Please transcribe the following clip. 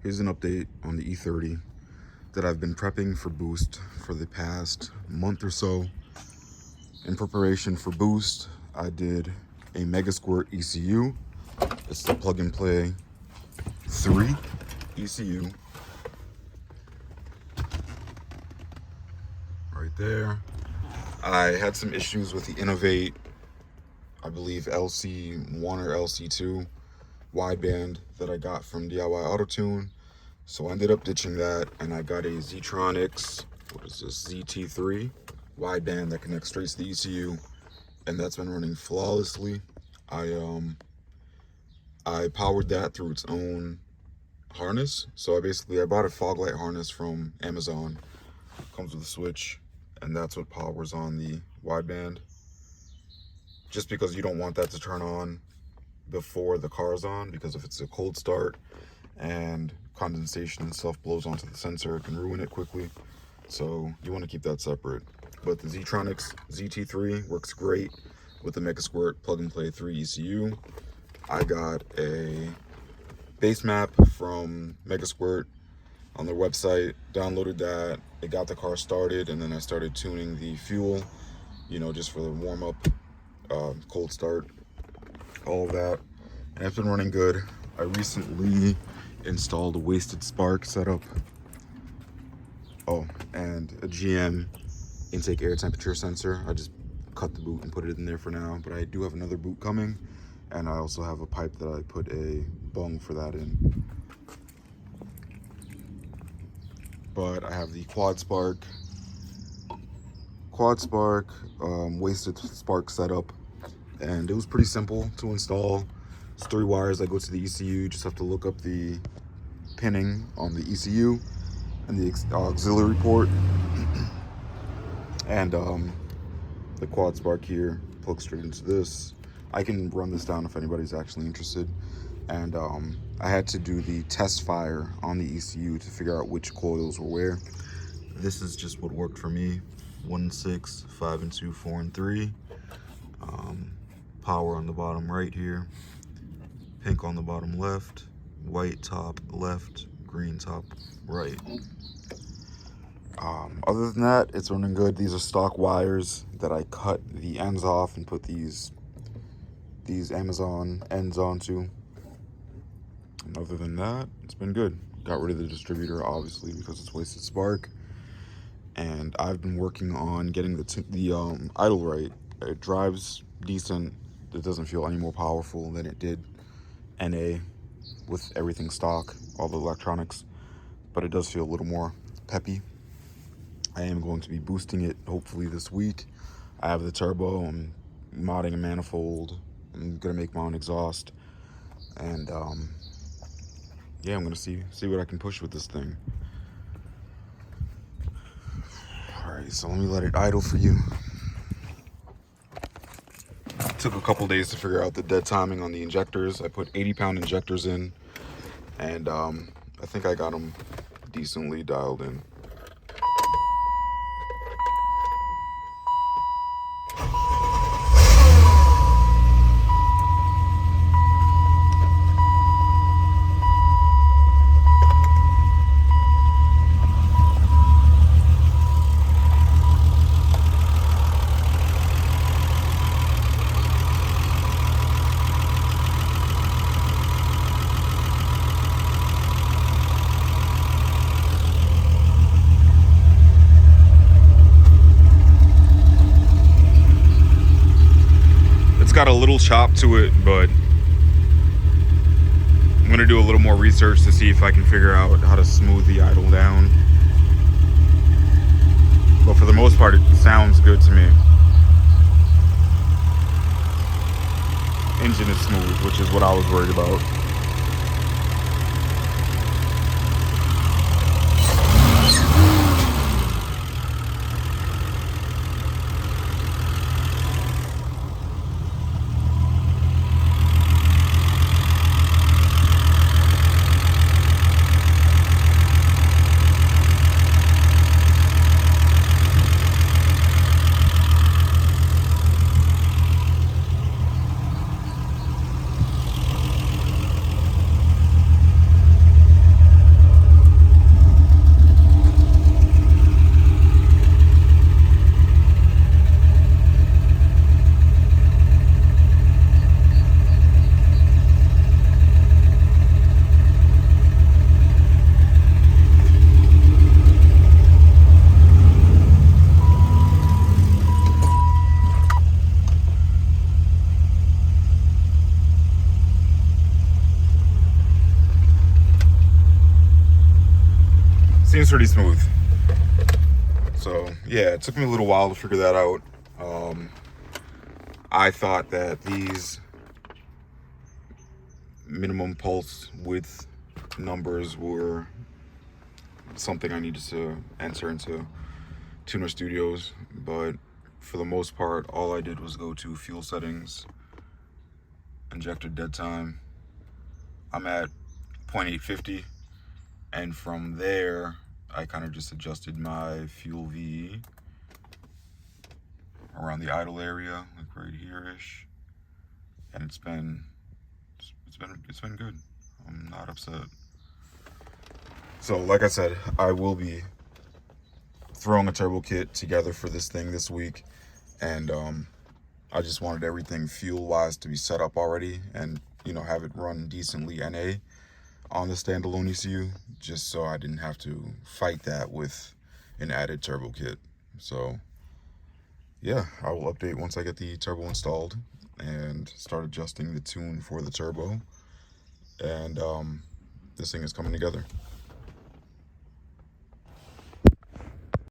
Here's an update on the E30 that I've been prepping for boost for the past month or so. In preparation for boost, I did a Megasquirt ECU. It's the plug and play 3 ECU. Right there. I had some issues with the Innovate, I believe LC1 or LC2 wideband that I got from DIY Auto-Tune. So I ended up ditching that and I got a Zetronics, what is this, ZT3 wideband that connects straight to the ECU, and that's been running flawlessly. I powered that through its own harness. So I bought a fog light harness from Amazon. Comes with a switch, and that's what powers on the wideband. Just because you don't want that to turn on before the car's on, because if it's a cold start and condensation and stuff blows onto the sensor, it can ruin it quickly. So you want to keep that separate. But the Zetronics ZT3 works great with the Megasquirt plug and play 3 ECU. I got a base map from Megasquirt on their website, downloaded that, it got the car started, and then I started tuning the fuel, just for the warm up, cold start, all of that, and it's been running good. I recently installed a wasted spark setup, and a GM intake air temperature sensor. I just cut the boot and put it in there for now, but I do have another boot coming, and I also have a pipe that I put a bung for that in. But I have the quad spark wasted spark setup, and it was pretty simple to install. It's 3 wires that go to the ECU. Just have to look up the pinning on the ECU and the auxiliary port, and the quad spark here plugs straight into this. I can run this down if anybody's actually interested. And I had to do the test fire on the ECU to figure out which coils were where. This is just what worked for me. 1 6, 5 and 2, 4 and 3. Power on the bottom right here. Pink on the bottom left. White top left. Green top right. Other than that, it's running good. These are stock wires that I cut the ends off and put these Amazon ends onto. And other than that, it's been good. Got rid of the distributor, obviously, because it's wasted spark. And I've been working on getting the idle right. It drives decent. It doesn't feel any more powerful than it did NA with everything stock, all the electronics. But it does feel a little more peppy. I am going to be boosting it hopefully this week. I have the turbo. I'm modding a manifold. I'm gonna make my own exhaust. And yeah, I'm gonna see what I can push with this thing. All right, so let me let it idle for you. Took a couple days to figure out the dead timing on the injectors. I put 80-pound injectors in, and I think I got them decently dialed in. Got a little chop to it, but I'm gonna do a little more research to see if I can figure out how to smooth the idle down. But for the most part, it sounds good to me. Engine is smooth, which is what I was worried about. seems pretty smooth. So yeah, it took me a little while to figure that out. I thought that these minimum pulse width numbers were something I needed to enter into Tuner Studios, but for the most part, all I did was go to fuel settings, injector dead time. I'm at 0.850, and from there, I kind of just adjusted my fuel VE around the idle area, like right here-ish, and it's been good. I'm not upset. So, like I said, I will be throwing a turbo kit together for this thing this week, and I just wanted everything fuel-wise to be set up already, and have it run decently NA on the standalone ECU, just so I didn't have to fight that with an added turbo kit. So yeah, I will update once I get the turbo installed and start adjusting the tune for the turbo, and this thing is coming together.